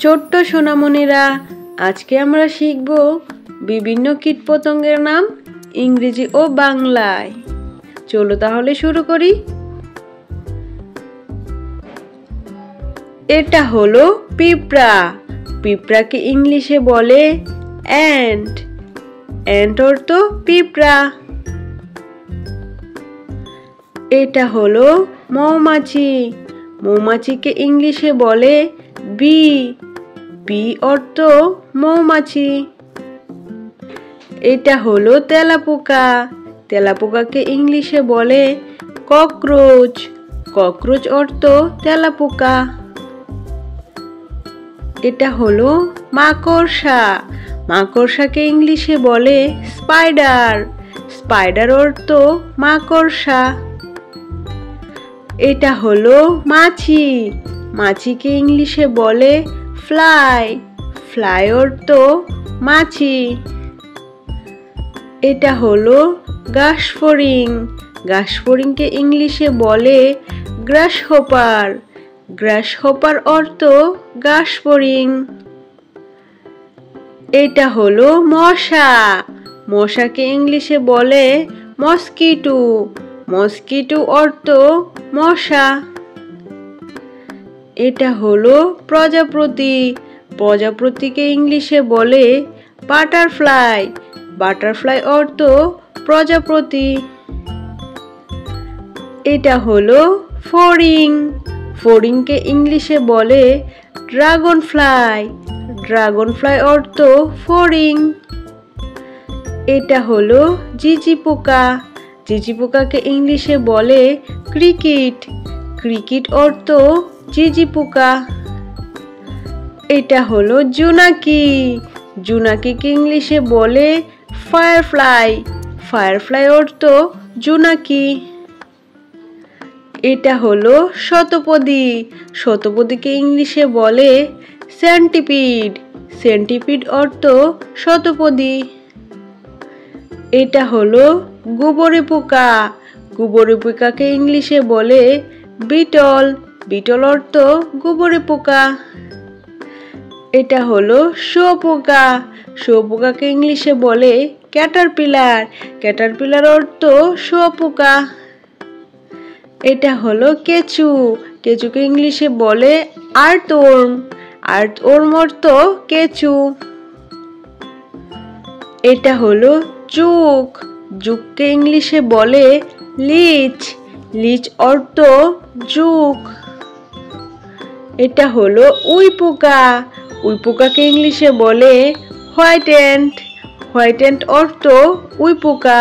ছোট্ট সোনামণিরা, আজকে আমরা শিখব বিভিন্ন কীটপতঙ্গের নাম ইংরেজি ও বাংলায়। চলো তাহলে শুরু করি। এটা হলো পিঁপড়া। পিঁপড়াকে ইংলিশে বলে অ্যান্ট। অ্যান্ট অর্থ পিঁপড়া। এটা হলো মৌমাছি। মৌমাছিকে ইংলিশে বলে বি। বি অর্থ মৌমাছি। এটা হলো তেলাপোকা। তেলাপোকাকে ইংলিশে বলে ককরোচ। ককরোচ অর্থ তেলাপোকা। এটা হলো মাকড়সা। মাকড়সাকে ইংলিশে বলে স্পাইডার। স্পাইডার অর্থ মাকড়সা। এটা হলো মাছি। মাছিকে ইংলিশে বলে ফ্লাই। ফ্লাই অর্থ মাছি। এটা হলো ঘাসফড়িং। ঘাসফড়িংকে ইংলিশে বলে গ্রাসহপার। গ্রাসহপার অর্থ ঘাসফড়িং। এটা হলো মশা। মশাকে ইংলিশে বলে মসকিটো। মসকিটো অর্থ মশা। এটা হলো প্রজাপতি। প্রজাপতিকে ইংলিশে বলে বাটারফ্লাই। বাটারফ্লাই অর্থ প্রজাপতি। এটা হলো ফড়িং। ফড়িংকে ইংলিশে বলে ড্রাগন ফ্লাই। ড্রাগন ফ্লাই অর্থ ফড়িং। এটা হলো ঝিঁঝি পোকা। ঝিঁঝি পোকাকে ইংলিশে বলে ক্রিকেট। ক্রিকেট অর্থ ঝিঁঝি পোকা। এটা হলো জোনাকি। জোনাকিকে ইংলিশে বলে ফায়ারফ্লাই। ফায়ারফ্লাই অর্থ জোনাকি। এটা হলো শতপদী। শতপদীকে ইংলিশে বলে সেন্টিপিড। সেন্টিপিড অর্থ শতপদী। এটা হলো গোবরে পোকা। গোবরে পোকাকে ইংলিশে বলে বিটল। বিটল অর্থ গোবরে পোকা। এটা হলো শুঁয়োপোকা। শুঁয়োপোকাকে ইংলিশে বলে ক্যাটারপিলার। ক্যাটারপিলার অর্থ শুঁয়োপোকা। এটা হলো কেঁচু। কেঁচুকে ইংলিশে বলে আর্থওয়ার্ম। আর্থওয়ার্ম অর্থ কেঁচু। এটা হলো জোঁক। জোঁককে ইংলিশে বলে লিচ। লিচ অর্থ জোঁক। এটা হলো উইপোকা। উইপোকাকে ইংলিশে বলে হোয়াইট অ্যান্ট। হোয়াইট অ্যান্ট অর্থ উইপোকা।